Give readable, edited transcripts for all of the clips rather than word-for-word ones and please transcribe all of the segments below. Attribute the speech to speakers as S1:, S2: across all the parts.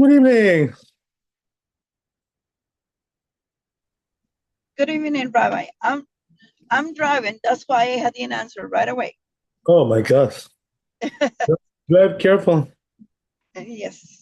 S1: Good evening.
S2: Good evening, Rabbi. I'm driving. That's why I had an answer right away.
S1: Oh my gosh. Drive careful.
S2: Yes.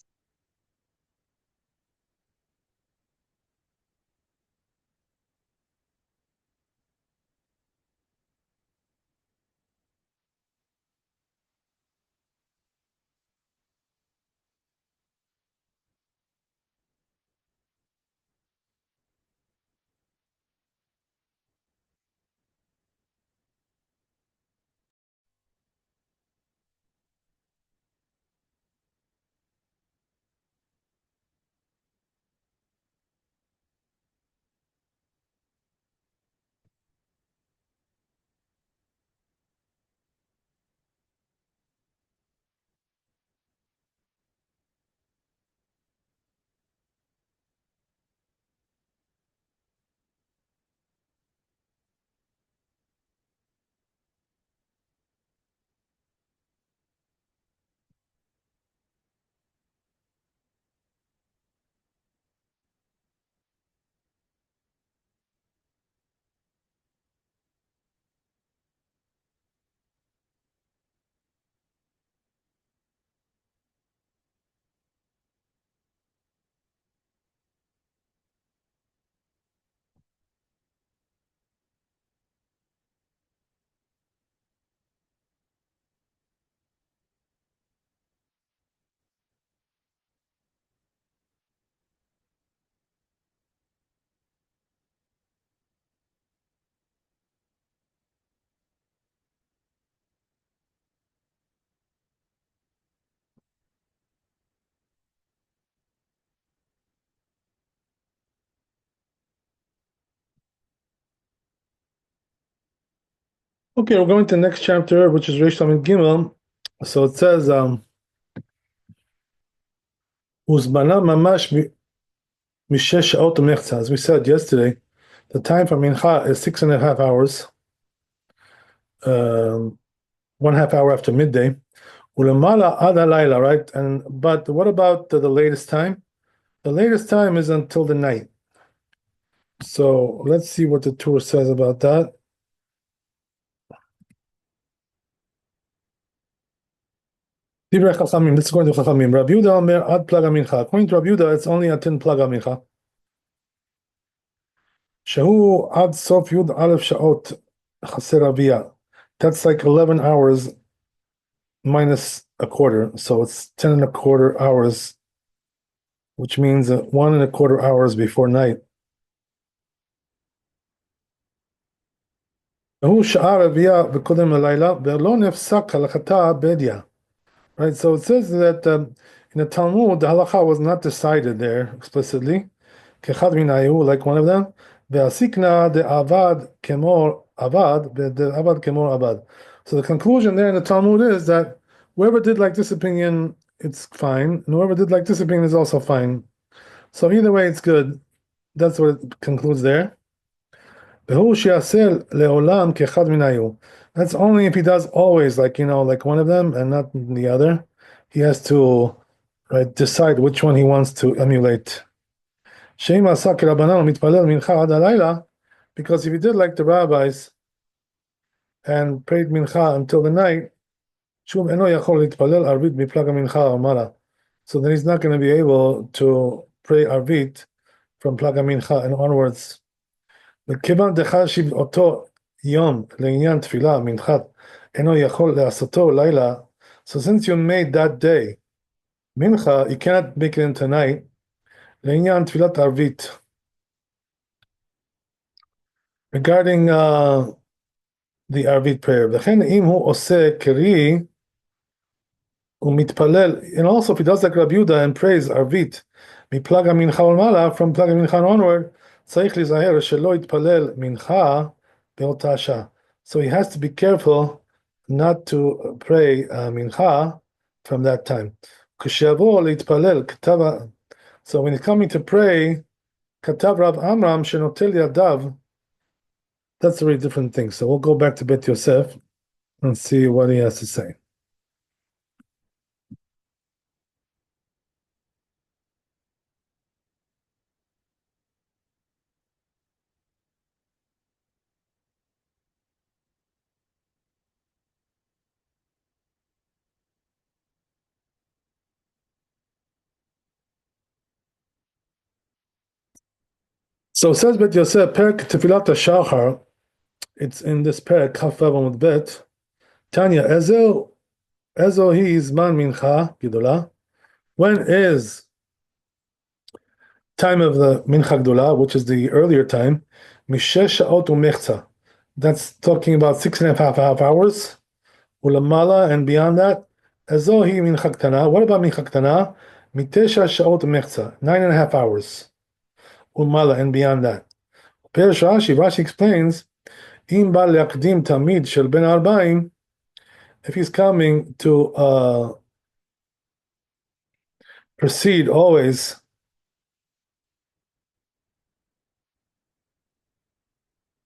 S1: Okay, we're going to the next chapter, which is Reish Lamed Gimel. So it says, Uzmana mamash mishesh sha'ot mechza. As we said yesterday, the time for Mincha is 6.5 hours, 1/2 hour after midday. Ulemala ad halayla, right? But what about the latest time? The latest time is until the night. So let's see what the Torah says about that. Divrei Chachamim. Let's go into Chachamim. Rabbi Yehuda Omer ad plaga mincha. According to Rabbi Yehuda, it's only until plaga mincha. Shehu ad sof yud aleph shaot chaser aviyah. That's like 11 hours minus a quarter, so it's 10.25 hours, which means 1.25 hours before night. Shehu sha'ar aviyah v'kodem halayla ve'lo nefsak halachata bedya. Right, so it says that in the Talmud, the halacha was not decided there explicitly. Kechad minayu, like one of them. Ve'asikna de avad kemor avad, the avad kemor avad. So the conclusion there in the Talmud is that whoever did like this opinion, it's fine, and whoever did like this opinion is also fine. So either way, it's good. That's what it concludes there. Ve'hu she'asel le'olam kechad minayu. That's only if he does always, like like one of them and not the other. He has to decide which one he wants to emulate. Shema Sakir Rabbanan mitpalel mincha ad halayla, because if he did like the rabbis and prayed mincha until the night, shum eno yachol litpalel arvit miplaga mincha amara. So then he's not going to be able to pray arvit from plaga mincha and onwards. וכיוון דחשיב אותו יום לעניין תפילה מנחת אינו יכול לעשותו לילה, so since you made that day mincha, you cannot make it into night, לעניין תפילת ערבית. Regarding the Arvit prayer, וכן אם הוא עושה קרי ומתפלל, and also if he does like Rabbi Yehuda and prays Arvit מפלג המנחה ולמעלה, from פלג המנחה onward, צריך להיזהר שלא יתפלל מנחה באותה שעה. So he has to be careful not to pray mincha from that time. כשיבוא להתפלל כתב, so when he's coming to pray, כתב רב עמרם שנוטל ידיו, that's a very different thing. So we'll go back to Bet Yosef and see what he has to say. So it says Bet Yosef, Perk Tefilat HaShachar, it's in this Perk, Chaf Vav Amud Bet, Tanya, Ezo hi Zman Mincha Gedola. When is time of the Mincha Gedola, which is the earlier time, Mishesh Sha'ot U'Mechza. That's talking about 6.5 hours. Ulamala, and beyond that, Ezo hi Mincha Ktana. What about Mincha Ktana? Mitesha Sha'ot U'Mechza, 9.5 hours. Ulamala, and beyond that. Perish Rashi explains, Im Ba Le'akdim Tamid Shel Ben Arbaim, if he's coming to proceed always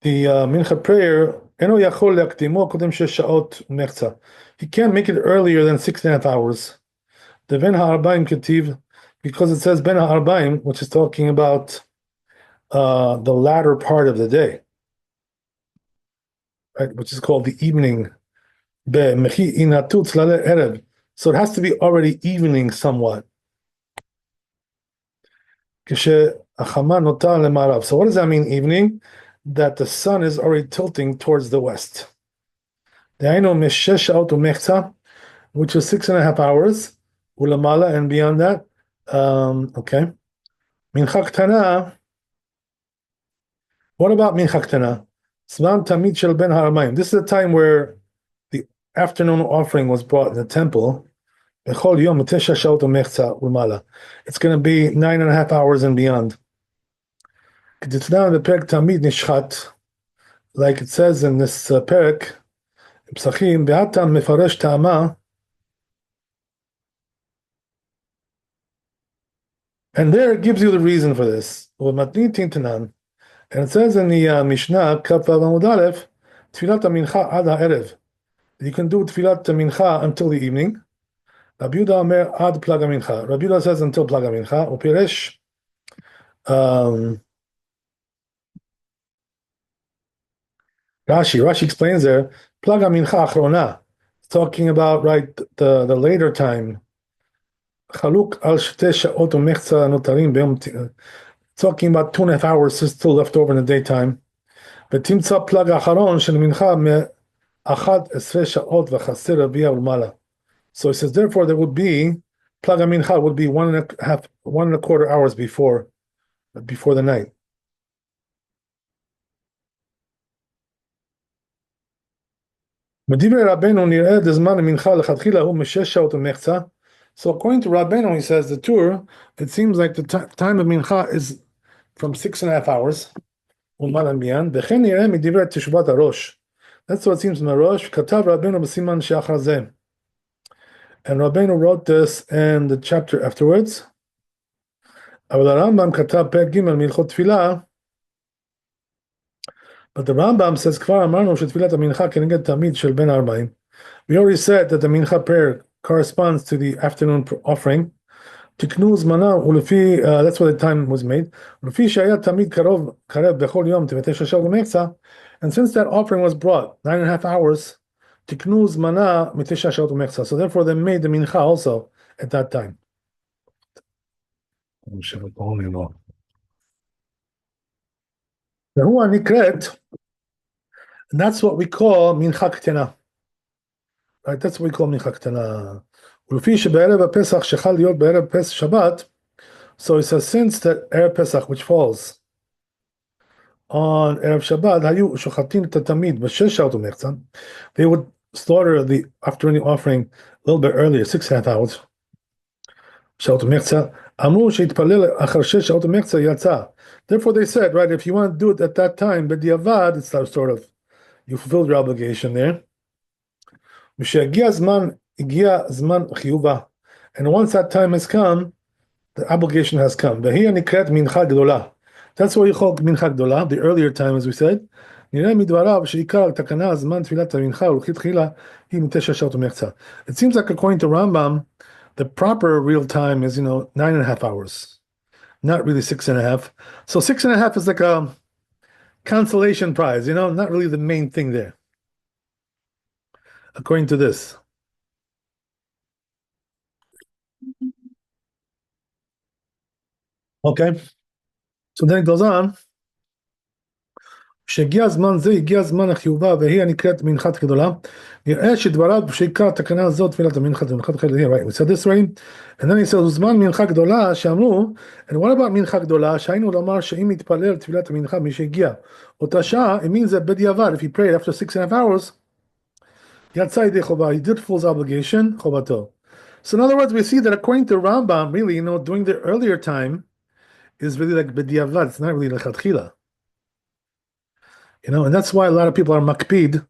S1: the Mincha prayer, Eno Yachol Le'akdimo Kodem Shesh Sha'ot Mechza. He can't make it earlier than 6.5 hours. The Ben Ha'arbaim Ketiv, because it says Ben Ha'arbaim, which is talking about the latter part of the day, right, which is called the evening. Be'mechi inatut laleh erev. So it has to be already evening somewhat. So what does that mean, evening? That the sun is already tilting towards the west. Which is 6.5 hours, ulamala, and beyond that. Okay. Mincha Ktana. What about Mincha Ktana? Zman Tamid Shel Ben Haramayim. This is the time where the afternoon offering was brought in the temple. It's going to be 9.5 hours and beyond. Like it says in this perek, Psachim, Be'atam Mefaresh Ta'ama, and there it gives you the reason for this. And it says in the Mishnah, Kaf Vav Amud Aleph, Tfilat HaMincha Ad HaErev. You can do Tfilat HaMincha until the evening. Rabbi Yehuda Omer Ad Plag HaMincha. Rabbi Yehuda says until Plag HaMincha. Upiresh, Rashi explains there, Plag HaMincha Achrona. It's talking about, right, the later time. Chaluk al Shtei Sha'ot U'Mechza Notarim Be'yom. Talking about 2.5 hours still left over in the daytime. ותמצא פלג האחרון של מנחה מ-11 שעות וחסר רביע ולמעלה. So it says, therefore, there would be, Plag HaMincha would be 1.25 hours before the night. מדברי רבנו נראה דזמן המנחה לכתחילה הוא מ-6 שעות ומחצה. So according to Rabbeinu, he says, the tour, it seems like the time of Mincha is from 6.5 hours. ומעלה בניין. וכן נראה מדברי תשובת הראש. That's what it seems from the Rosh. כתב רבנו בסימן שאחר זה. And Rabbeinu wrote this in the chapter afterwards. אבל הרמב"ם כתב פרק ג' מהלכות תפילה. But the Rambam says, כבר אמרנו שתפילת המנחה כנגד תמיד של בין 40. We already said that the Mincha prayer corresponds to the afternoon offering. תקנו זמנה ולפי, that's what the time was made. ולפי שהיה תמיד קרב בכל יום תשע שעות ומחצה. And since that offering was brought 9.5 hours, תקנו זמנה מתשע שעות ומחצה. So therefore they made the Mincha also at that time. והוא הנקראת, and that's what we call Mincha Ktana. Right, that's what we call Mincha Ktana. ולפי שבערב הפסח שחל להיות בערב פסח שבת, so it says since that Erev Pesach, which falls on Erev Shabbat, היו שוחטים את התמיד בשש שעות ומחצה, they would slaughter the afternoon offering a little bit earlier, 6.5 hours, שעות ומחצה, אמרו שהתפלל אחר שש שעות ומחצה יצא. Therefore they said, right, if you want to do it at that time, בדיעבד, it's sort of, you fulfilled your obligation there. ושהגיע זמן חיובה. And once that time has come, the obligation has come. והיא נקראת מנחה גדולה. That's what you call מנחה גדולה, the earlier time, as we said. נראה מדבריו שעיקר תקנה זמן תפילת המנחה ולכתחילה היא מתשע שעות ומחצה. It seems like according to Rambam, the proper real time is, 9.5 hours. Not really 6.5. So 6.5 is like a consolation prize, not really the main thing there. According to this. Okay. So then it goes on. שהגיע הזמן זה, הגיע הזמן החיובה, והיא הנקראת מנחת גדולה. נראה שדבריו שעיקר תקנה זאת תפילת המנחה, זה מנחת גדולה, right, we said this already, and then he says, זמן מנחה גדולה, שאמרו, and what about מנחה גדולה, שהיינו לומר שאם יתפלל תפילת המנחה, מי שהגיע אותה שעה, it means that בדיעבד, if he prayed after 6.5 hours, יצא ידי חובה, he did full obligation, חובתו. So in other words, we see that according to Rambam, really, during the earlier time, is really like b'diavad. It's not really lechatchila. And that's why a lot of people are makpid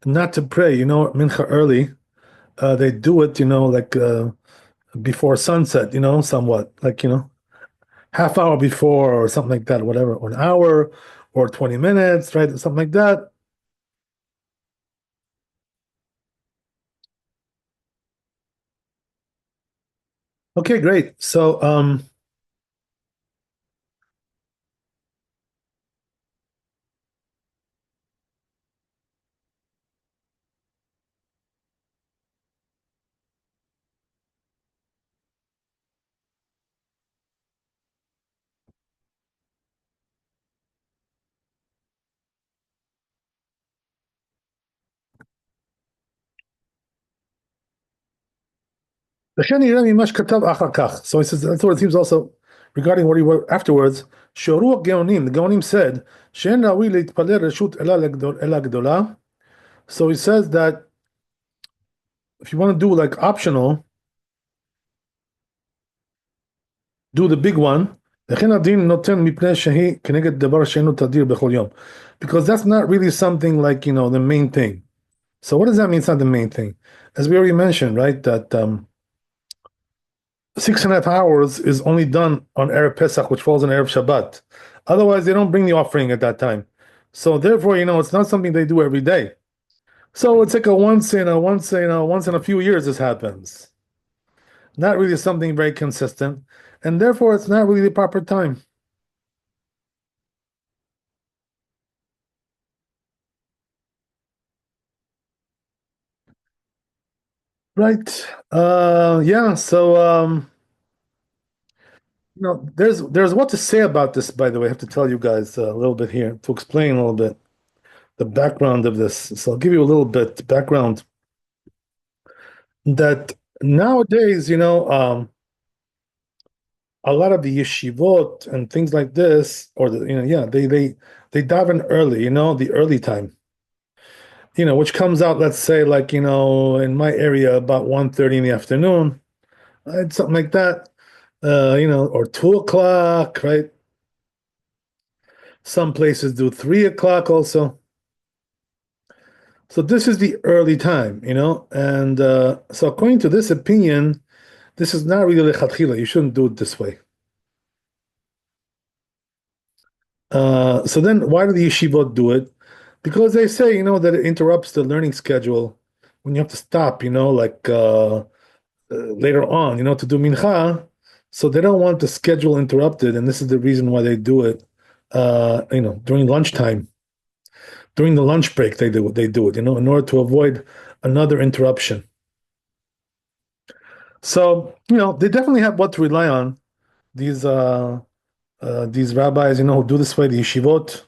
S1: not to pray, mincha early. They do it, like before sunset, somewhat, like, half hour before or something like that, whatever, or an hour or 20 minutes, right? Something like that. Okay, great. So, לכן נראה ממה שכתב אחר כך. So he says, that's what it seems also regarding what he wrote afterwards, שהורו הגאונים, the Gaonim said, שאין ראוי להתפלל רשות אלא גדולה. So he says that if you want to do like optional, do the big one, לכן הדין נותן מפני שהיא כנגד דבר שאינו תדיר בכל יום. Because that's not really something like, the main thing. So what does that mean it's not the main thing? As we already mentioned, right, that 6.5 hours is only done on Erev Pesach, which falls on Erev Shabbat. Otherwise, they don't bring the offering at that time. So therefore, it's not something they do every day. So it's like a once in a few years this happens. Not really something very consistent, and therefore it's not really the proper time. Right. Yeah, so there's what to say about this, by the way. I have to tell you guys a little bit here to explain a little bit the background of this. So I'll give you a little bit background that nowadays, a lot of the yeshivot and things like this, or they daven early, the early time, which comes out, let's say, like, in my area about 1:30 in the afternoon, right? Something like that, or 2 o'clock, right? Some places do 3 o'clock also. So this is the early time, and so according to this opinion, this is not really lechatchila. You shouldn't do it this way. So then why do the yeshivot do it? Because they say, that it interrupts the learning schedule when you have to stop, like later on, to do mincha. So they don't want the schedule interrupted, and this is the reason why they do it, during lunchtime. During the lunch break, they do it, in order to avoid another interruption. So, they definitely have what to rely on, these rabbis, who do this way, the yeshivot.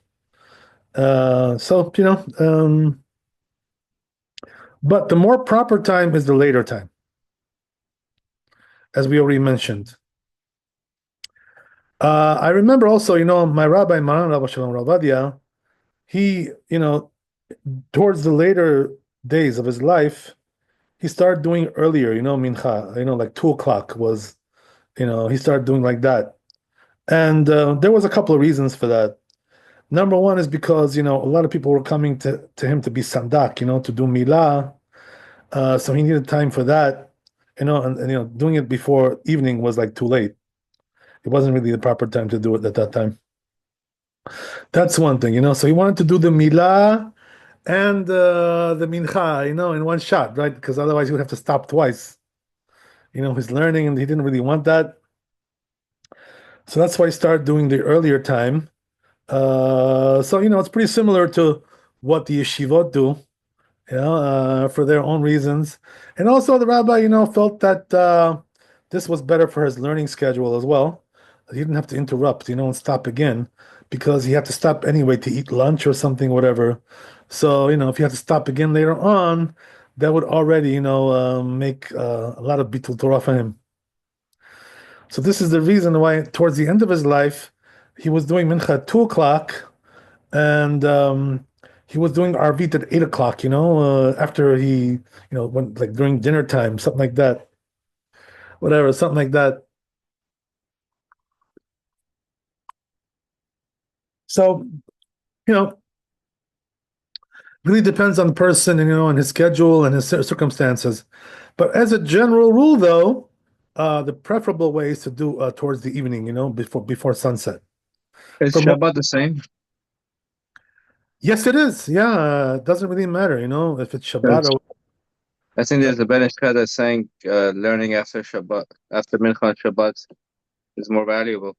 S1: But the more proper time is the later time, as we already mentioned. I remember also, my rabbi, Maran Rabbi Shalom Ravadia, he, towards the later days of his life, he started doing earlier, mincha, like 2 o'clock was, he started doing like that. And there was a couple of reasons for that. Number one is because, a lot of people were coming to him to be sandak, to do milah. So he needed time for that, and doing it before evening was like too late. It wasn't really the proper time to do it at that time. That's one thing, So he wanted to do the milah and the mincha, in one shot, right? Because otherwise he would have to stop twice. He's learning and he didn't really want that. So that's why he started doing the earlier time. So it's pretty similar to what the yeshivot do, for their own reasons. And also the rabbi, felt that this was better for his learning schedule as well. He didn't have to interrupt, and stop again, because he had to stop anyway to eat lunch or something, whatever. So, if he had to stop again later on, that would already, make a lot of bitul Torah for him. So this is the reason why towards the end of his life, he was doing mincha at 2 o'clock, and he was doing arvit at 8 o'clock. After he, when like during dinner time, something like that, whatever, something like that. So, you know, really depends on the person and and his schedule and his circumstances. But as a general rule, though, the preferable way is to do towards the evening, before sunset.
S3: Is
S1: For
S3: Shabbat the same?
S1: Yes, it is. Yeah, it doesn't really matter, if it's Shabbat or.
S3: I think there's a Ben Ishka that's saying learning after Shabbat, after Mincha on Shabbat is more valuable.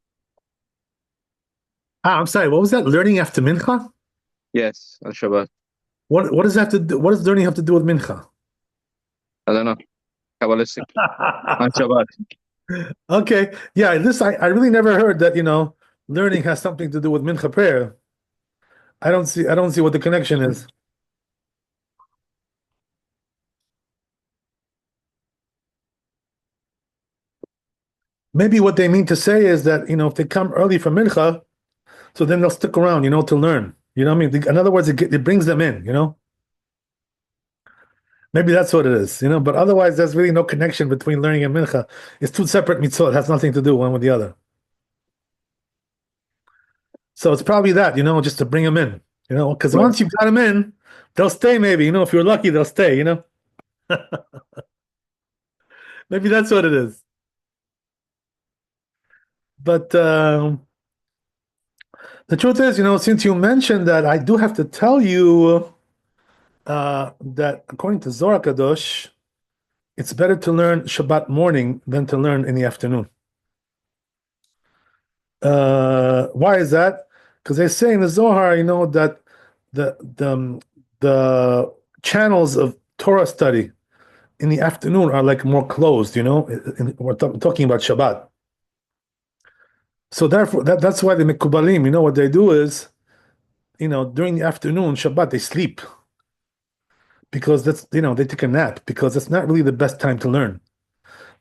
S1: I'm sorry. What was that? Learning after Mincha?
S3: Yes, on Shabbat.
S1: What does that have to do? What does learning have to do with Mincha?
S3: I don't know. Kabbalistic. On Shabbat.
S1: Okay. Yeah, I really never heard that, learning has something to do with Mincha prayer. I don't see what the connection is. Maybe what they mean to say is that, if they come early for Mincha, so then they'll stick around, to learn. You know what I mean? In other words, it brings them in. Maybe that's what it is, But otherwise, there's really no connection between learning and Mincha. It's two separate mitzvot. It has nothing to do one with the other. So it's probably that, just to bring them in, because
S3: Right.
S1: once you've got them in, they'll stay maybe, if you're lucky, they'll stay, Maybe that's what it is. But the truth is, since you mentioned that, I do have to tell you that according to Zohar Kadosh, it's better to learn Shabbat morning than to learn in the afternoon. Why is that? Because they say in the Zohar, that the channels of Torah study in the afternoon are like more closed. We're talking about Shabbat. So therefore, that's why the Mekubalim, what they do is, during the afternoon, Shabbat, they sleep because that's, they take a nap because it's not really the best time to learn.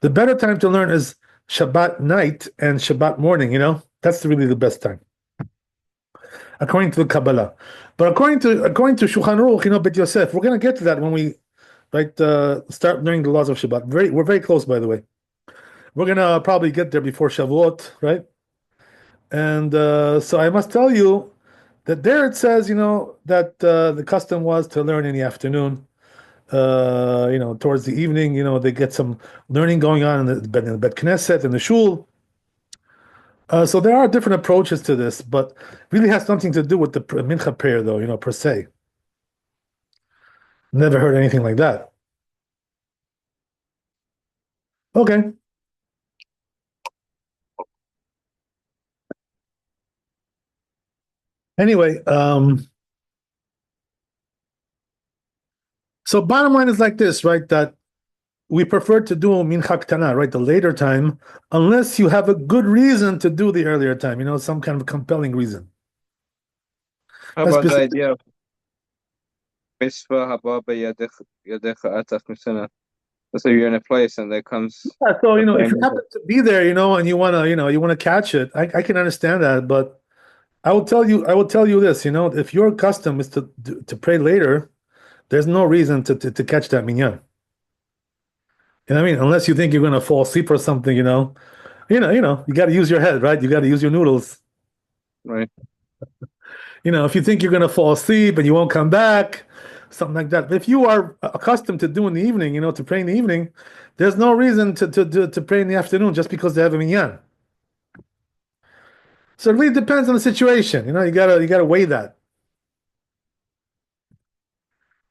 S1: The better time to learn is Shabbat night and Shabbat morning. That's really the best time, according to the Kabbalah. But according to Shulchan Aruch, Bet Yosef, we're going to get to that when we start learning the laws of Shabbat. We're very close, by the way. We're going to probably get there before Shavuot, right? And so I must tell you that there it says, that the custom was to learn in the afternoon. Towards the evening, they get some learning going on in the Bet Knesset and the shul. So there are different approaches to this, but really has nothing to do with the mincha prayer, though, per se. Never heard anything like that. Okay. Anyway, so bottom line is like this, right? That we prefer to do mincha ktana, right, the later time, unless you have a good reason to do the earlier time, some kind of compelling reason.
S3: How about the idea of Mishva haba yadecha atach misana? So you're in a place and there comes.
S1: Yeah, so if you happen to be there, and you wanna catch it, I can understand that, but I will tell you this, if your custom is to pray later, there's no reason to catch that minyan. You know what I mean? Unless you think you're gonna fall asleep or something, you got to use your head, right? You got to use your noodles.
S3: Right.
S1: If you think you're gonna fall asleep and you won't come back, something like that. But if you are accustomed to doing the evening, to pray in the evening, there's no reason to pray in the afternoon just because they have a minyan. So it really depends on the situation. You gotta weigh that.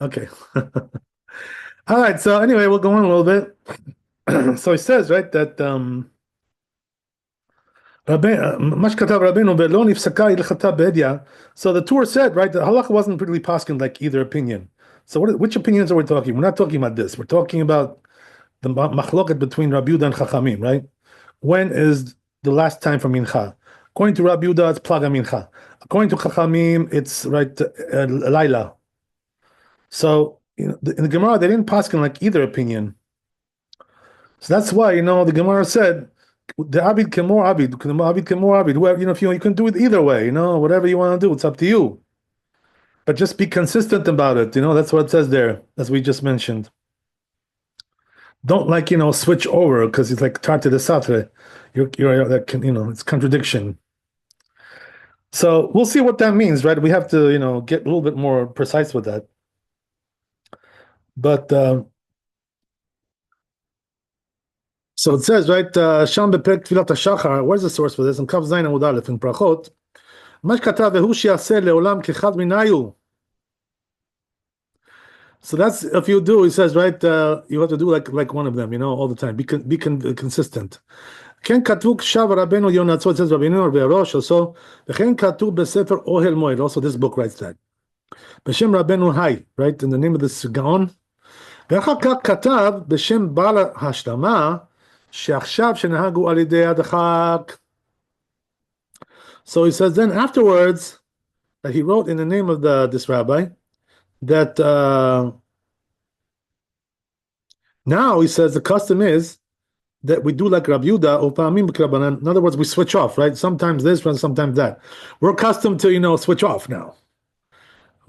S1: Okay. All right. So anyway, we'll go on a little bit. So he says, right, that so the Tur said, right, that halacha wasn't really posking like either opinion. So which opinions are we talking? We're not talking about this. We're talking about the machloket between Rabbi and Chachamim, right? When is the last time for mincha? According to Rabbi Yehuda, it's Plaga Mincha. According to Chachamim, it's right Laila. So in the Gemara, they didn't paskin like either opinion. So that's why the Gemara said the Abid Kemor Abid, Abid Kemor Abid. Whoever if you can do it either way, whatever you want to do, it's up to you. But just be consistent about it. That's what it says there, as we just mentioned. Don't switch over because it's like Tarte de Satre. It's contradiction. So we'll see what that means, right? We have to, get a little bit more precise with that. But so it says, right? Sham bepek tfilat hashachar. Where's the source for this? In Kav Zayin Amud Aleph in Brachot. Mash katav vehu she'aseh leolam kechad minayu. So that's if you do. He says, right? You have to do like one of them, all the time. Be consistent. Ken katu kshav Rabbeinu Yonah. So it says Rabbeinu Be'arosh also. V'chen katu besefer Ohel Moed. Also, this book writes that. B'shem Rabbeinu Hai. Right in the name of this Gaon. ואחר כך כתב בשם בעל ההשלמה שעכשיו שנהגו על ידי הדחק. So he says then afterwards that he wrote in the name of this rabbi that now he says the custom is that we do like Rabbi Yehuda or Pa'amim b'Krabbanan. In other words, we switch off, right? Sometimes this, sometimes that. We're accustomed to switch off now.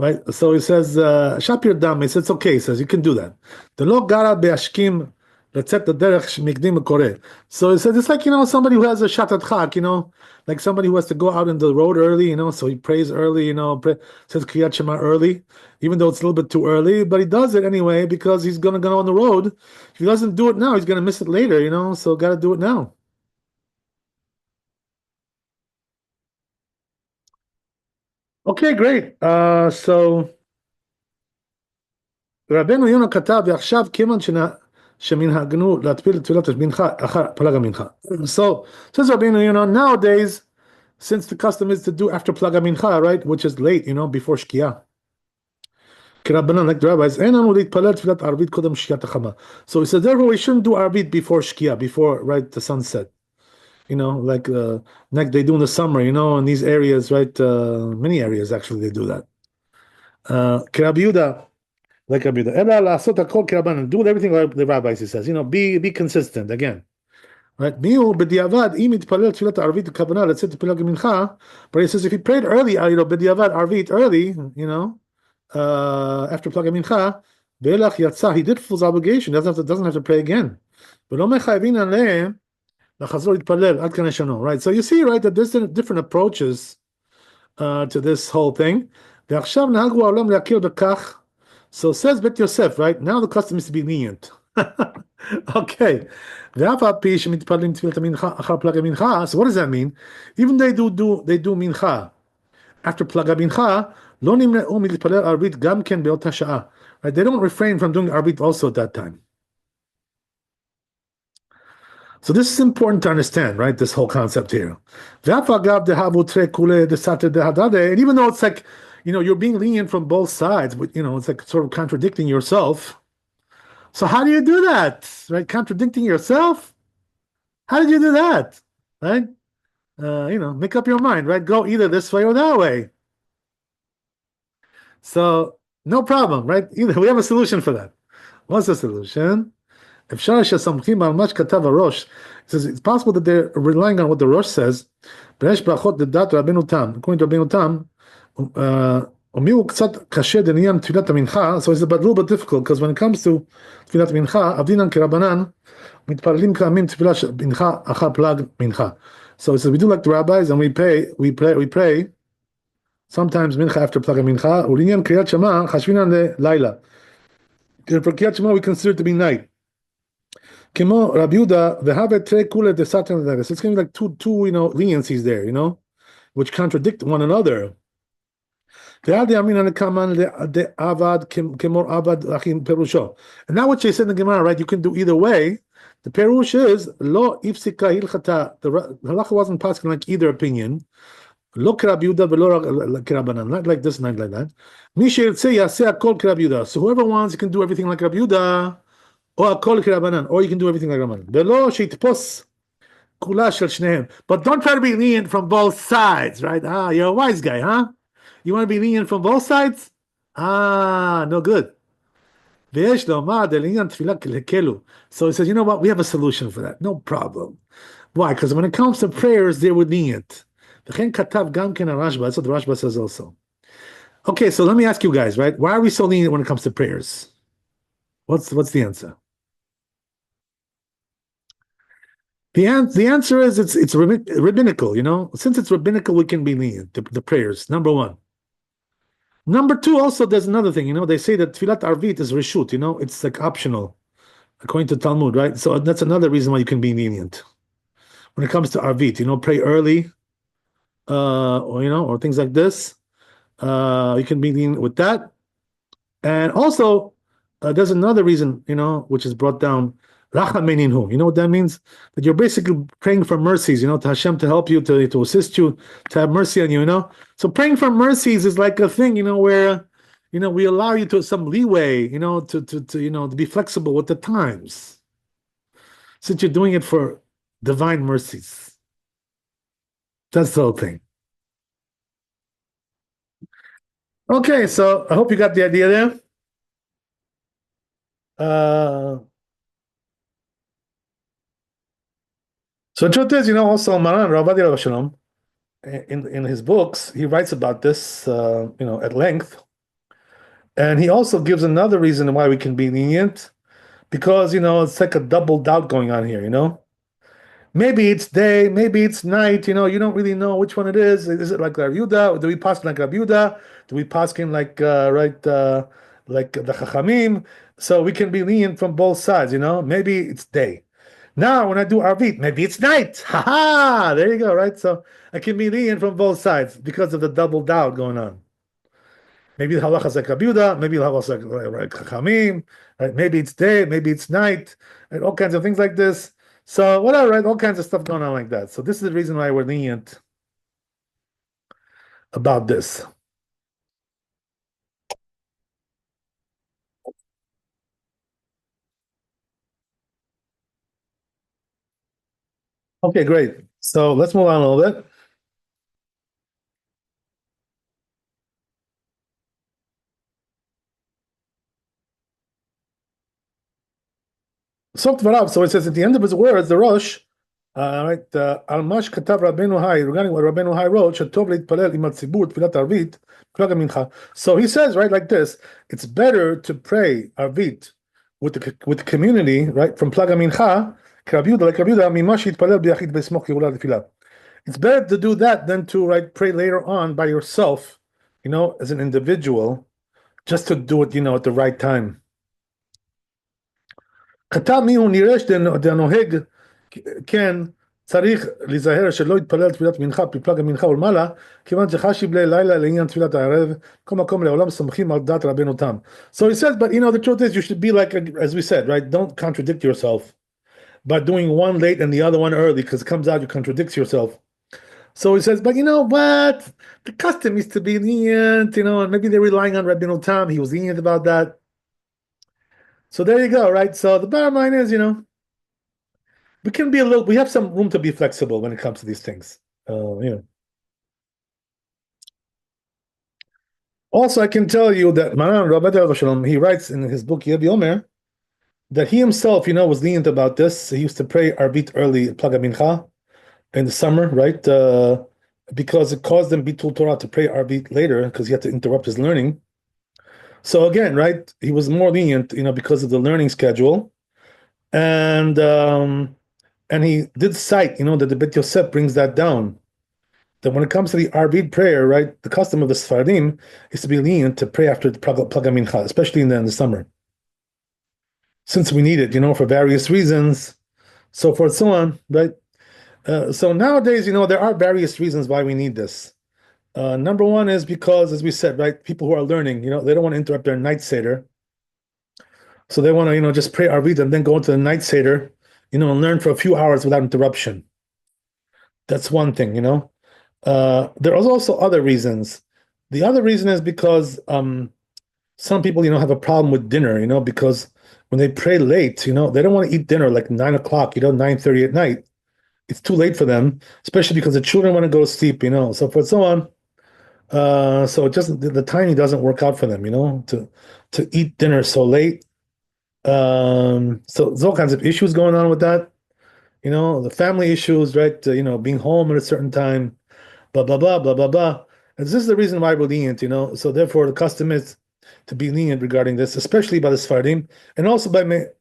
S1: Right, so he says, Shapir Dam, he says, it's okay, he says, you can do that. The lo gara be'ashkim letzet derech mikdim koreh. So he says, it's like, somebody who has a shatat chak, like somebody who has to go out in the road early, so he prays early, says Kriyat Shema early, even though it's a little bit too early, but he does it anyway because he's going to go on the road. If he doesn't do it now, he's going to miss it later, so got to do it now. Okay, great. So רבנו יונה כתב ועכשיו כיוון שמנהגנו להתפיל תפילת מנחה אחר פלג המנחה. So says Rabbeinu Yona, nowadays, since the custom is to do after plag mincha, right, which is late, before shkia. כרבנן, like the rabbis, אין לנו להתפלל תפילת ערבית קודם שקיעת החמה. So he says, therefore we shouldn't do arvit before shkia, before right the sunset. Like they do in the summer, in these areas, right? Many areas actually they do that. Rabbi Yehuda, like Rabbi Yehuda, do everything like the rabbis. He says, be consistent again, right? But he says if he prayed early, b'diavad arvit early, after plag mincha, he did fulfill his obligation. Doesn't have to pray again. Right, so you see, right, that there's different approaches to this whole thing. So says Bet Yosef, right, now the custom is to be lenient. Okay. So what does that mean? Even they do mincha after plag mincha, right, they don't refrain from doing arbit also at that time. So this is important to understand, right? This whole concept here. And even though it's like, you're being lenient from both sides, but it's like sort of contradicting yourself. So how do you do that? Right? Contradicting yourself? How did you do that? Right? Make up your mind, right? Go either this way or that way. So no problem, right? Either we have a solution for that. What's the solution? It says it's possible that they're relying on what the Rosh says. According to Rabbeinu Tam, so it's a little bit difficult because when it comes to Tfilat Mincha, Avdinan Kerabanan, Mitparlim Kamim Tfilat Mincha Achar Plag Mincha. So it says we do like the rabbis and we pray sometimes Mincha after Plag Mincha. Ulinyan Kriyat Shema Chashvinan le Laila. For Kriyat Shema we consider it to be night. Kemo Rabbi Yehuda, the Havet Tre Kule de Satan. So it's going to be like two leniencies there, which contradict one another. And now what you said in the Gemara, right? You can do either way. The perush is lo ifsika hilchata. The halacha wasn't passing like either opinion. Lo Rabbi Yehuda velo Rabbanan. Not like this, not like that. So whoever wants, you can do everything like Rabbi Yehuda. Or you can do everything like Rabbanan. Kula shel shneim. But don't try to be lenient from both sides, right? You're a wise guy, huh? You want to be lenient from both sides? No good. ויש לומר לעניין תפילה כהקלו. So he says, you know what? We have a solution for that. No problem. Why? Because when it comes to prayers, they were lenient. וכן כתב גם כן הרשב"א. That's what the Rashba says also. Okay, so let me ask you guys, right? Why are we so lenient when it comes to prayers? What's the answer? The answer is it's rabbinical, you know? Since it's rabbinical, we can be lenient, the prayers, number one. Number two, also, there's another thing, you know? They say that Tfilat Arvit is reshut, you know? It's like optional, according to Talmud, right? So that's another reason why you can be lenient. When it comes to Arvit, you know, pray early, or, you know, or things like this. You can be lenient with that. And also, there's another reason, you know, which is brought down. You know what that means? That you're basically praying for mercies, you know, to Hashem to help you, to assist you, to have mercy on you, you know? So praying for mercies is like a thing, you know, where, you know, we allow you to some leeway, you know, to you know, to be flexible with the times. Since you're doing it for divine mercies. That's the whole thing. Okay, so I hope you got the idea there. So the truth is, you know, also Maran Rabbi in his books, he writes about this, you know, at length. And he also gives another reason why we can be lenient, because, you know, it's like a double doubt going on here, you know? Maybe it's day, maybe it's night, you know, you don't really know which one it is. Is it like Rabbi Yehuda? Or do we pass like Rabbi Yehuda? Do we pass him like, like the Chachamim? So we can be lenient from both sides, you know? Maybe it's day. Now, when I do Arvit, maybe it's night. Ha ha! There you go, right? So I can be lenient from both sides because of the double doubt going on. Maybe the halacha is like Rabbi Yehuda, maybe the halacha is like Chachamim, right? Maybe it's day, maybe it's night, and all kinds of things like this. So whatever, right? All kinds of stuff going on like that. So this is the reason why we're lenient about this. Okay, great. So let's move on a little bit. So it says at the end of his words, the Rosh, right, Al-Mash Katav Rabbeinu Hai, regarding what Rabbeinu Hai wrote, Shetov Leitpalel Im HaTzibur Tfilat Arvit, Plag Mincha. So he says, right, like this, it's better to pray Arvit with the community, right, from Plag Mincha, it's better to do that than to, right, pray later on by yourself, you know, as an individual, just to do it, you know, at the right time. כתב מי הוא נראה דנוהג כן צריך להיזהר שלא יתפלל תפילת מנחה בפלג המנחה ולמעלה, כיוון שחשיב לילה לעניין תפילת הערב, כל מקום לעולם סומכים על דעת רבנו תם. So he says, but you know, the truth is, you should be like, as we said, right, don't contradict yourself by doing one late and the other one early, because it comes out you contradict yourself. So he says, but you know what, the custom is to be lenient, you know, and maybe they're relying on Rabbeinu Tam, he was lenient about that. So there you go, right? So the bottom line is, you know, we have some room to be flexible when it comes to these things. You know. Also, I can tell you that Maran Rabbi, he writes in his book Yebi Omer that he himself, you know, was lenient about this. He used to pray Arbit early, Plag Mincha, in the summer, right? Because it caused him Bitul Torah to pray Arbit later because he had to interrupt his learning. So again, right, he was more lenient, you know, because of the learning schedule, and he did cite, you know, that the Bet Yosef brings that down. That when it comes to the Arvid prayer, right, the custom of the Sfaradim is to be lenient to pray after the Plag Mincha, especially in the summer, since we need it, you know, for various reasons, so forth, so on, right? So nowadays, you know, there are various reasons why we need this. Number one is because, as we said, right, people who are learning, you know, they don't want to interrupt their night seder. So they want to, you know, just pray Arvit and then go into the night seder, you know, and learn for a few hours without interruption. That's one thing, you know. There are also other reasons. The other reason is because some people, you know, have a problem with dinner, you know, because when they pray late, you know, they don't want to eat dinner like 9 o'clock, you know, 9:30 at night. it's too late for them, especially because the children want to go to sleep, so forth, so on. So it doesn't the timing doesn't work out for them, to eat dinner so late. So there's all kinds of issues going on with that. The family issues, right? Being home at a certain time, blah blah blah blah blah blah. And this is the reason why we're lenient, So therefore, the custom is to be lenient regarding this, especially by the Sfardim, and also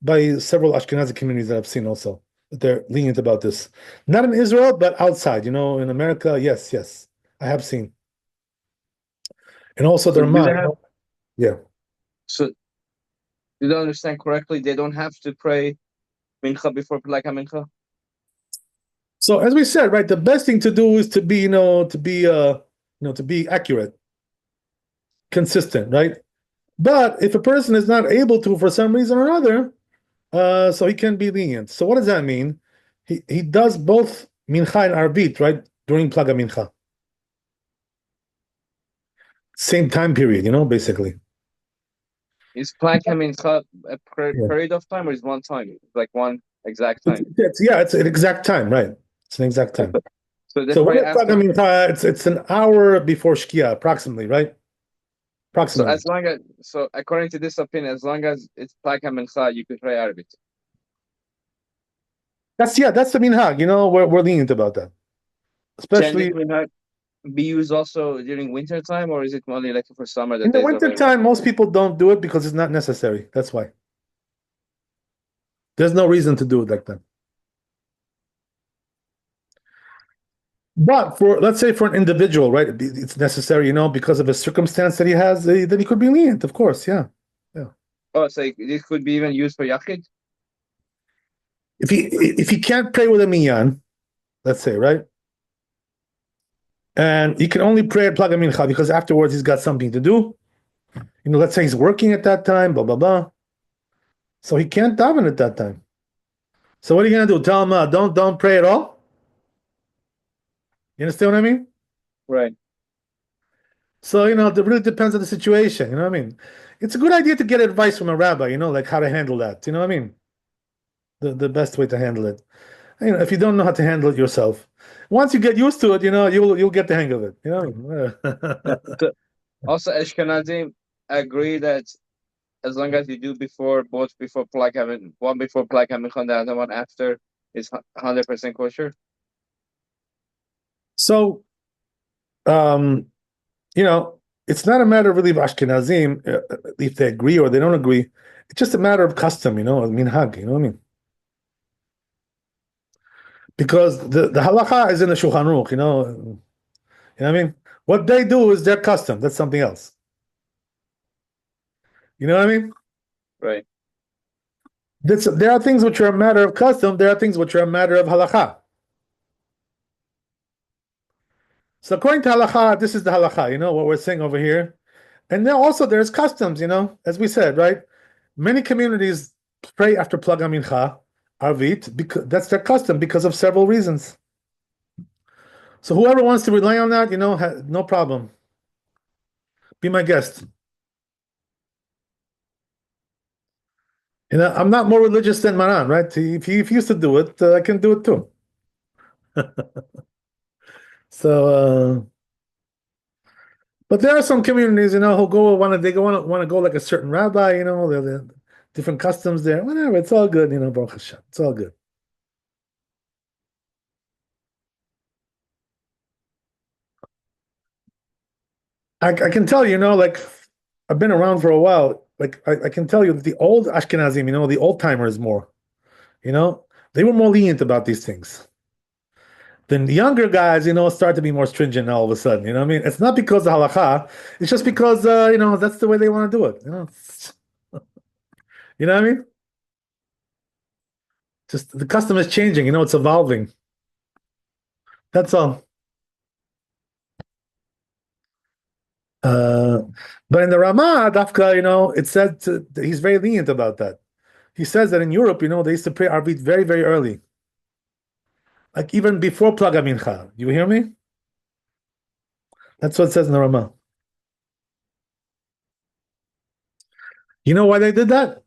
S1: by several Ashkenazi communities that I've seen also that they're lenient about this. Not in Israel, but outside, in America, yes, yes, I have seen. And also
S3: So
S1: their
S3: do they
S1: mind,
S3: have?
S1: yeah.
S3: So you don't understand correctly. They don't have to pray mincha before like a mincha.
S1: So as we said, right, the best thing to do is to be, to be accurate, consistent, right? But if a person is not able to for some reason or another, so he can be lenient. So what does that mean? He does both mincha and arbit, right, during plaga mincha. Same time period, basically.
S3: Is plaga mincha a
S1: Yeah.
S3: period of time or is one time? Like one exact time?
S1: It's an exact time, right? It's an exact time.
S3: So they
S1: So when
S3: pray
S1: it's plaga
S3: after.
S1: mincha, it's an hour before shkia, approximately, right?
S3: So
S1: Approximately.
S3: according to this opinion, as long as it's plaga mincha, you could pray arbit.
S1: That's the minhag. We're lenient about that,
S3: Can this
S1: especially
S3: minhag be used also during winter time, or is it only like for summer
S1: in
S3: that
S1: the
S3: there's a
S1: winter
S3: very warm?
S1: time. Most people don't do it because it's not necessary. That's why. There's no reason to do it like that. But let's say for an individual, right, it's necessary, because of a circumstance that he has, then he could be lenient, of course, yeah, yeah.
S3: Oh, so this could be even used for yachid.
S1: If he can't pray with a minyan, let's say, right, and he can only pray at plaga mincha because afterwards he's got something to do. Let's say he's working at that time, blah blah blah. So he can't daven at that time. So what are you gonna do? Tell him don't pray at all? You understand what I mean?
S3: Right.
S1: So it really depends on the situation. You know what I mean? It's a good idea to get advice from a rabbi. Like how to handle that. You know what I mean? The best way to handle it. If you don't know how to handle it yourself, once you get used to it, you'll get the hang of it. You know what I mean?
S3: So also, Ashkenazim agree that as long as you do both before plague having one before plague having the other one after is 100% kosher.
S1: So, it's not a matter really of Ashkenazim if they agree or they don't agree. It's just a matter of custom, minhag. You know what I mean? Because the halacha is in the Shulchan Aruch. You know what I mean? What they do is their custom. That's something else. You know what I mean?
S3: Right.
S1: There are things which are a matter of custom. There are things which are a matter of halacha. So according to halacha, this is the halacha. What we're saying over here. And then also there's customs. As we said, right? Many communities pray after plaga mincha, arvit, because that's their custom because of several reasons. So whoever wants to rely on that, no problem. Be my guest. I'm not more religious than Maran, right? If he used to do it, I can do it too. So, but there are some communities, who want to go like a certain rabbi, the different customs there. Whatever, it's all good, Baruch Hashem. It's all good. I can tell you, like I've been around for a while. Like I can tell you that the old Ashkenazim, the old timers more, they were more lenient about these things. Then the younger guys, start to be more stringent all of a sudden. You know what I mean? It's not because of halacha. It's just because that's the way they want to do it. You know what I mean? Just the custom is changing. It's evolving. That's all. But in the Ramah, Dafka, it said he's very lenient about that. He says that in Europe, they used to pray Arvit very, very early. Like even before Plaga Mincha. You hear me? That's what it says in the Ramah. You know why they did that?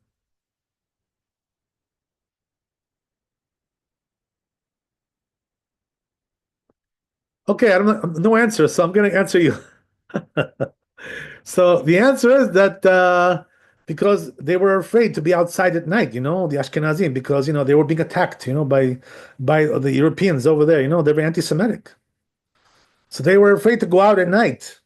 S1: Okay, I don't know, no answer, so I'm going to answer you. So the answer is that because they were afraid to be outside at night, the Ashkenazim, because they were being attacked, by the Europeans over there. They were anti-Semitic, so they were afraid to go out at night.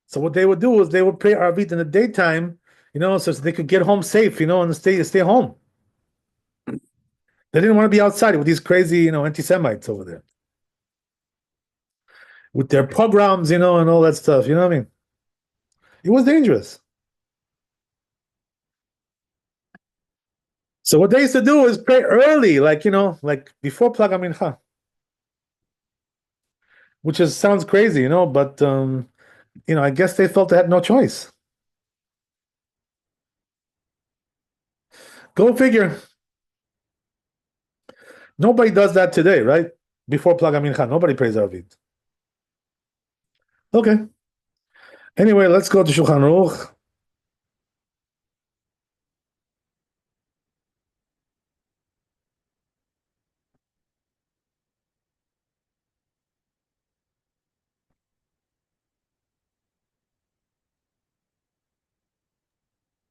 S1: So what they would do is they would pray Arvit in the daytime, so they could get home safe, and stay home. They didn't want to be outside with these crazy, anti-Semites over there with their pogroms, and all that stuff. You know what I mean? It was dangerous. So what they used to do is pray early, like before Plag HaMincha, which sounds crazy, but I guess they felt they had no choice. Go figure. Nobody does that today, right? Before Plag HaMincha, nobody prays Arvit. Okay. Anyway, let's go to Shulchan Aruch.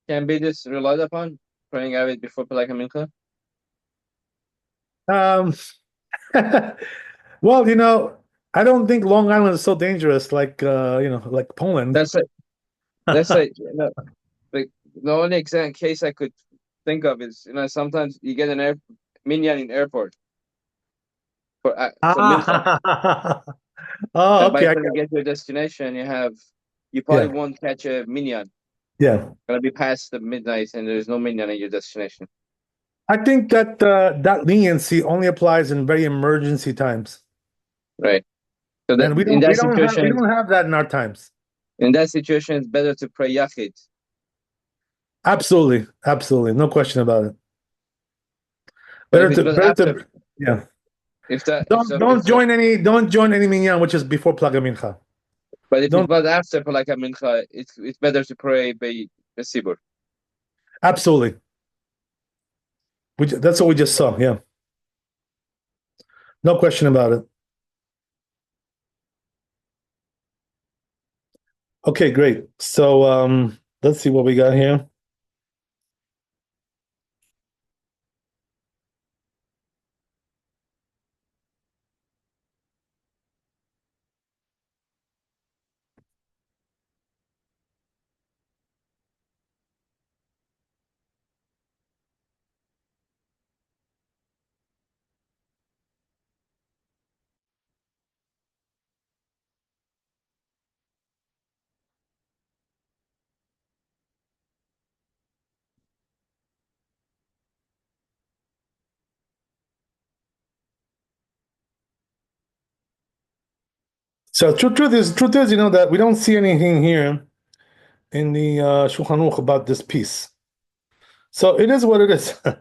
S3: Can be this relied upon, praying Arvit before Plag HaMincha?
S1: Um, well, I don't think Long Island is so dangerous like like Poland.
S3: That's it. That's it. The only exact case I could think of is, sometimes you get an minyan in airport for Mincha.
S1: Oh,
S3: And by
S1: okay.
S3: the time you get to your destination, you probably won't catch a minyan.
S1: Yeah.
S3: Gonna be past the midnight, and there's no minyan at your destination.
S1: I think that that leniency only applies in very emergency times.
S3: Right. So that
S1: And we
S3: in that situation,
S1: don't have that in our times.
S3: in that situation, it's better to pray yachid.
S1: Absolutely, absolutely, no question about it.
S3: But
S1: Better to yeah. Don't join any minyan which is before Plag HaMincha.
S3: But if it was after Plag HaMincha, it's better to pray by Sibur.
S1: Absolutely. That's what we just saw. Yeah. No question about it. Okay, great. So let's see what we got here. So truth is, that we don't see anything here in the Shulchan Aruch about this piece. So it is what it is. Let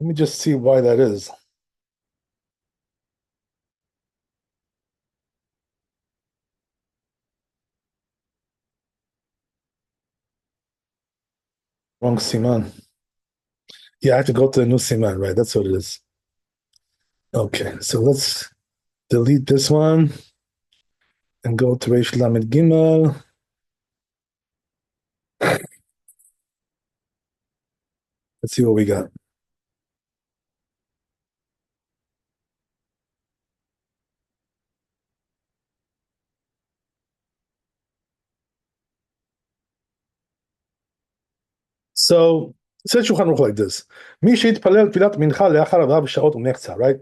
S1: me just see why that is. Wrong siman. Yeah, I have to go to the new siman, right? That's what it is. Okay, so let's delete this one and go to Reish Lamed Gimel. Let's see what we got. So says Shulchan Aruch like this: Mi sheitpalel tfilat mincha leachar arba'a sha'ot u'mechza. Right?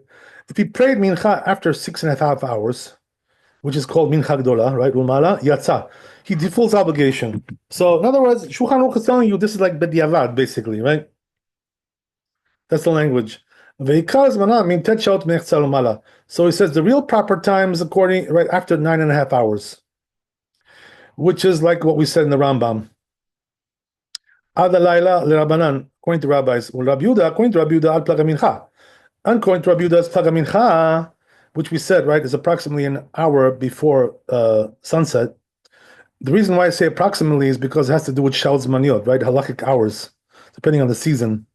S1: If he prayed mincha after 6.5 hours, which is called mincha gdola, right? Umala yatsa. He fulfills obligation. So in other words, Shulchan Aruch is telling you this is like bediavad, basically, right? That's the language. So he says the real proper time is right after 9.5 hours, which is like what we said in the Rambam. Adalayla lerabanan, according to rabbis. Rabbi Yehuda, according to Rabbi Yehuda, al Plag HaMincha. And according to Rabbi Yehuda's Plag HaMincha, which we said, right, is approximately an hour before sunset. The reason why I say approximately is because it has to do with Shaul Zmaniot, right? Halachic hours, depending on the season.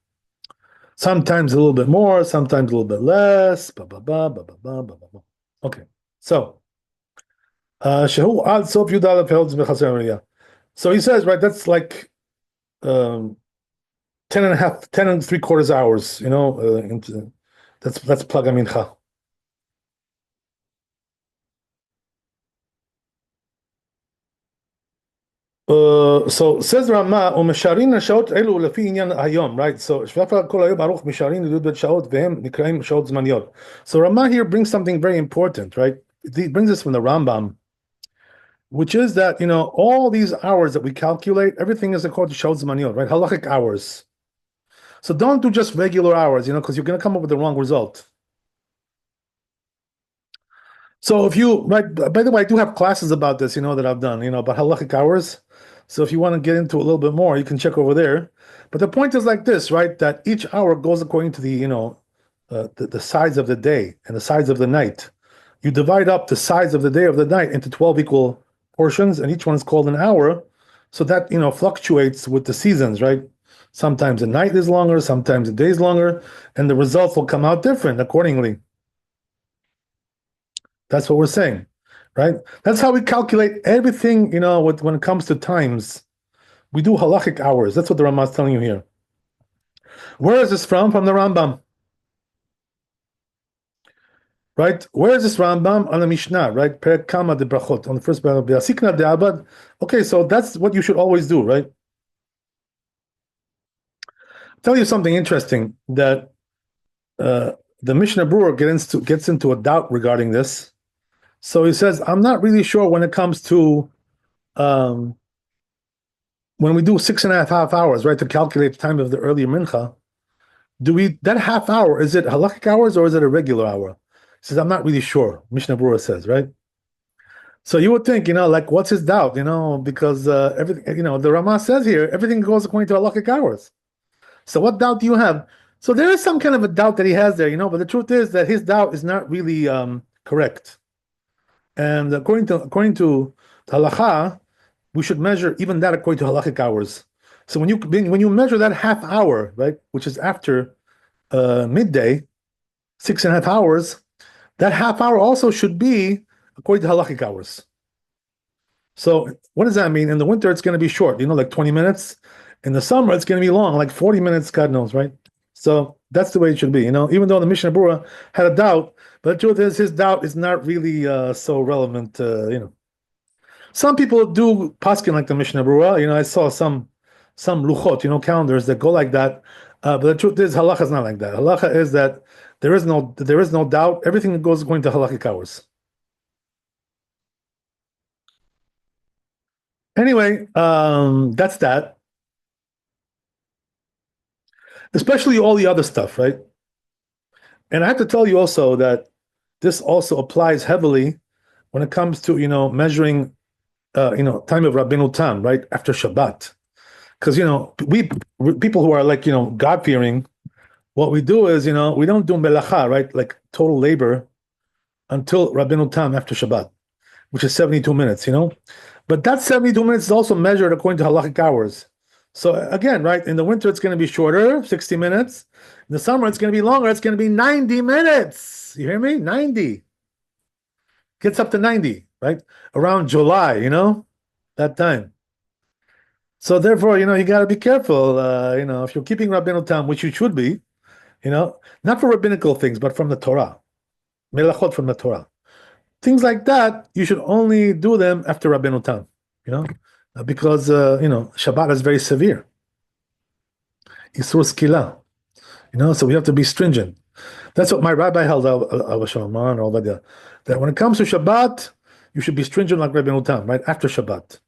S1: Sometimes a little bit more, sometimes a little bit less. Blah, blah, blah, blah, blah, blah, blah, blah. Okay, so Shehu ad sof Yud Aleph holds b'chaser Maria. So he says, right, that's like 10 and a half, 10 and 3/4 hours, that's plug mincha. So says Rama, ומשארין השעות אלו לפי עניין היום, right? So שפף כל היום ערוך משארין לימוד שעות והם נקראים שעות זמניות. So Rama here brings something very important, right? He brings this from the Rambam, which is that, all these hours that we calculate, everything is according to שעות זמניות, right? Halachic hours. So don't do just regular hours, because you're going to come up with the wrong result. So if you, right, by the way, I do have classes about this, that I've done, about halachic hours. So if you want to get into a little bit more, you can check over there. But the point is like this, right? That each hour goes according to the size of the day and the size of the night. You divide up the size of the day of the night into 12 equal portions, and each one is called an hour. So that, fluctuates with the seasons, right? Sometimes the night is longer, sometimes the day is longer, and the results will come out different accordingly. That's what we're saying, right? That's how we calculate everything, when it comes to times. We do halachic hours. That's what the Rama is telling you here. Where is this from? From the Rambam. Right? Where is this Rambam? On the Mishnah, right? Perek Kama de Brachot, on the first paragraph. Be'asikna de Abad. Okay, so that's what you should always do, right? I'll tell you something interesting, that the Mishnah Brewer gets into a doubt regarding this. So he says, I'm not really sure when it comes to when we do 6.5 hours, right, to calculate the time of the earlier mincha. That half hour, is it halachic hours or is it a regular hour? He says, I'm not really sure. Mishnah Brewer says, right? So you would think, like, what's his doubt? Because everything, the Rama says here, everything goes according to halachic hours. So what doubt do you have? So there is some kind of a doubt that he has there, but the truth is that his doubt is not really correct. And according to halacha, we should measure even that according to halachic hours. So when you measure that half hour, right, which is after midday, 6.5 hours, that half hour also should be according to halachic hours. So what does that mean? In the winter, it's going to be short, like 20 minutes. In the summer, it's going to be long, like 40 minutes, God knows, right? So that's the way it should be, even though the Mishnah Berurah had a doubt, but the truth is his doubt is not really so relevant, Some people do paskin like the Mishnah Berurah. I saw some luchot, calendars that go like that. But the truth is, halacha is not like that. Halacha is that there is no doubt. Everything goes according to halachic hours. Anyway, that's that. Especially all the other stuff, right? And I have to tell you also that this also applies heavily when it comes to measuring time of Rabbeinu Tam, right, after Shabbat. Because we people who are like God-fearing, what we do is we don't do melacha, right, like total labor, until Rabbeinu Tam after Shabbat, which is 72 minutes, But that 72 minutes is also measured according to halachic hours. So again, right, in the winter it's going to be shorter, 60 minutes. In the summer it's going to be longer. It's going to be 90 minutes. You hear me? 90. Gets up to 90, right? Around July, that time. So therefore, you got to be careful, if you're keeping Rabbeinu Tam, which you should be, not for rabbinical things, but from the Torah. Melachot from the Torah. Things like that, you should only do them after Rabbeinu Tam, because Shabbat is very severe. Isur skila, so we have to be stringent. That's what my rabbi held, that when it comes to Shabbat, you should be stringent like Rabbeinu Tam, right after Shabbat,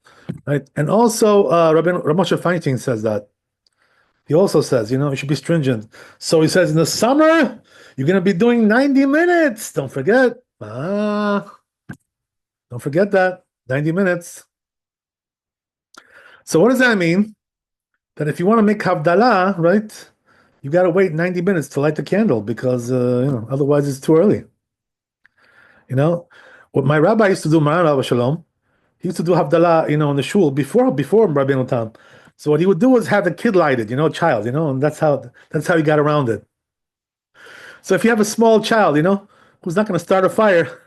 S1: right? And also, Ramosha Feinstein says that. He also says, you should be stringent. So he says, in the summer, you're going to be doing 90 minutes. Don't forget. Don't forget that. 90 minutes. So what does that mean? That if you want to make Havdalah, right, you got to wait 90 minutes to light the candle because, otherwise it's too early. What my rabbi used to do, Maran Rabbi Shalom, he used to do Havdalah, in the shul before Rabbeinu Tam. So what he would do is have the kid lighted, child, and that's how he got around it. So if you have a small child, who's not going to start a fire,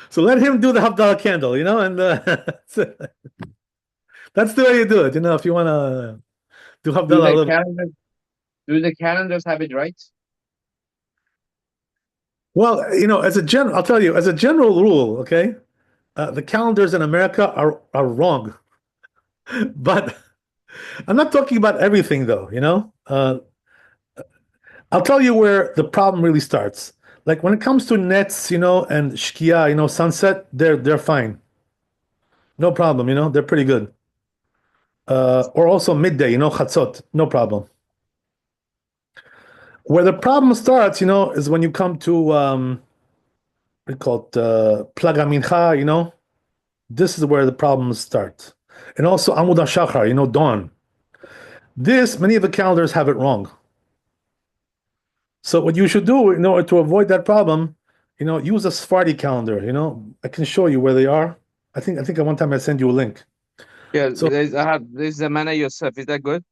S1: so let him do the Havdalah candle, and that's the way you do it, if you want to do
S3: Do
S1: Havdalah a
S3: the
S1: little.
S3: calendars do the calendars have it right?
S1: Well, I'll tell you, as a general rule, okay, the calendars in America are wrong, but I'm not talking about everything though, I'll tell you where the problem really starts. Like when it comes to nets, and shkia, sunset, they're fine. No problem, they're pretty good. Or also midday, chatzot, no problem. Where the problem starts, is when you come to what do you call it, Plag Mincha, this is where the problems start. And also Amud HaShachar, dawn. This, many of the calendars have it wrong. So what you should do in order to avoid that problem, use a Sephardi calendar. I can show you where they are. I think at one time I sent you a link.
S3: Yeah,
S1: So
S3: there's the manna Yosef. Is that good?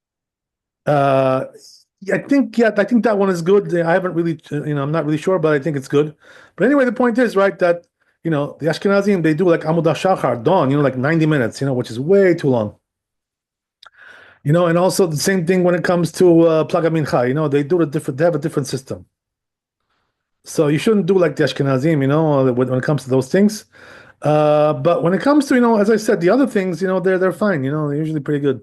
S1: I think that one is good. I haven't really, I'm not really sure, but I think it's good. But anyway, the point is right that the Ashkenazim, they do like Amud HaShachar, dawn, like 90 minutes, which is way too long. And also the same thing when it comes to Plag Mincha, they have a different system. So you shouldn't do like the Ashkenazim, when it comes to those things. But when it comes to, as I said, the other things, they're fine, they're usually pretty good.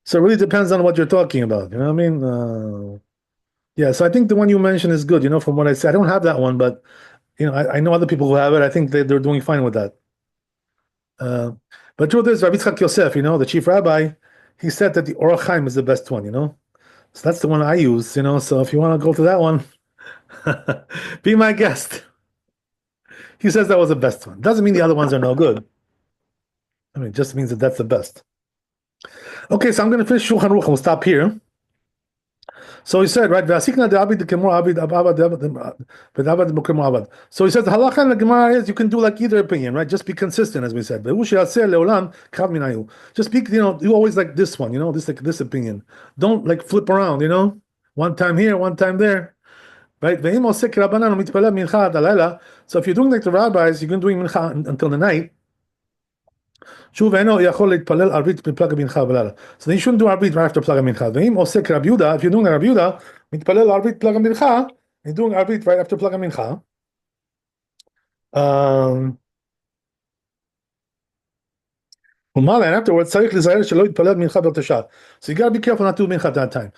S1: So it really depends on what you're talking about, you know what I mean? Yeah, so I think the one you mentioned is good, from what I said. I don't have that one, but I know other people who have it. I think they're doing fine with that. But truth is, Rabbi Yosef, the chief rabbi, he said that the Orach Chaim is the best one, So that's the one I use, So if you want to go to that one, be my guest. He says that was the best one. Doesn't mean the other ones are no good. I mean, it just means that that's the best. Okay, so I'm going to finish Shulchan Aruch. We'll stop here. So he said, right? So he says the halacha in the Gemara is you can do like either opinion, right? Just be consistent, as we said. Just be, you always like this one, this opinion. Don't like flip around, one time here, one time there, right? So if you're doing like the rabbis, you're doing mincha until the night. So then you shouldn't do Arbit right after Plag Mincha. If you're doing Rabbi Yehuda, you're doing Arbit right after Plag Mincha. And afterwards, so you gotta be careful not to do mincha at that time.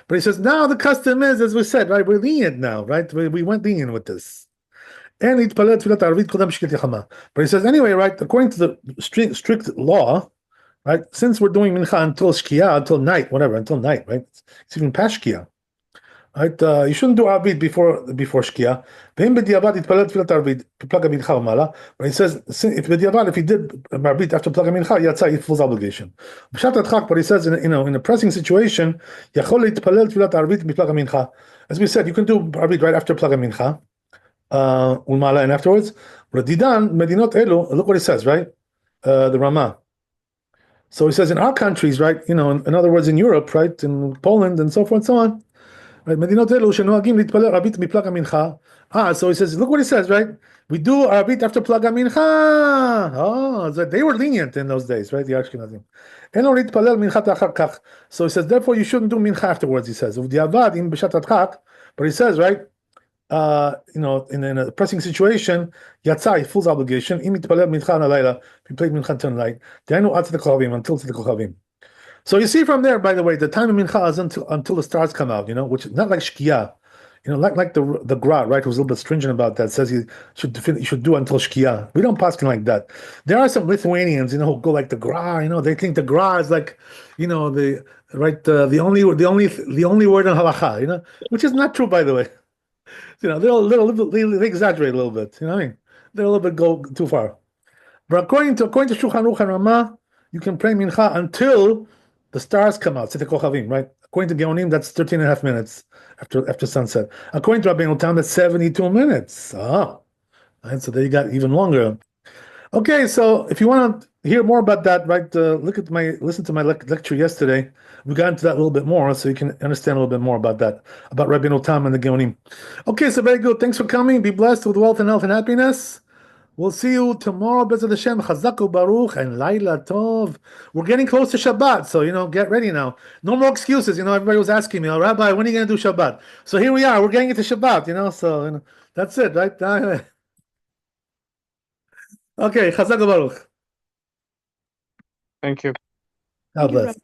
S1: But he says now the custom is, as we said, right? We're lenient now, right? We went lenient with this. But he says anyway, right? According to the strict law, right? Since we're doing mincha until shkia, until night, whatever, until night, right? It's even past shkia, right? You shouldn't do arbit before shkia. But he says if he did arbit after plag mincha, yatsa, he fulfills obligation. But he says in a pressing situation, as we said, you can do arbit right after plag mincha. And afterwards, look what he says, right? The Ramah. So he says in our countries, right? In other words, in Europe, right? In Poland and so forth and so on. Right? So he says, look what he says, right? We do Arbit after Plag Mincha. Oh, so they were lenient in those days, right? The Ashkenazim. So he says, therefore, you shouldn't do Mincha afterwards, he says. But he says, right? In a pressing situation, Yatzai, full obligation. If you played Mincha until night, until the Kochavim. So you see from there, by the way, the time of Mincha is until the stars come out, which is not like Shkia, like the Gra, right, who's a little bit stringent about that, says you should do until Shkia. We don't paskin like that. There are some Lithuanians, who go like the Gra, they think the Gra is like, the only word in halacha, which is not true, by the way. They exaggerate a little bit. You know what I mean? They a little bit go too far. But according to Shulchan Aruch and Ramah, you can pray mincha until the stars come out. Right? According to Geonim, that's 13 and a half minutes after sunset. According to Rabbeinu Tam, that's 72 minutes. Right? So there you got even longer. Okay, so if you want to hear more about that, right, listen to my lecture yesterday. We got into that a little bit more, so you can understand a little bit more about that, about Rabbi Tam and the Geonim. Okay, so very good. Thanks for coming. Be blessed with wealth and health and happiness. We'll see you tomorrow, Bezat Hashem. Chazaku Baruch and Laila Tov. We're getting close to Shabbat, so get ready now. No more excuses. Everybody was asking me, "Oh, Rabbi, when are you going to do Shabbat?" So here we are. We're getting into Shabbat. So that's it, right? Okay, Chazaku Baruch.
S3: Thank you.
S1: God bless.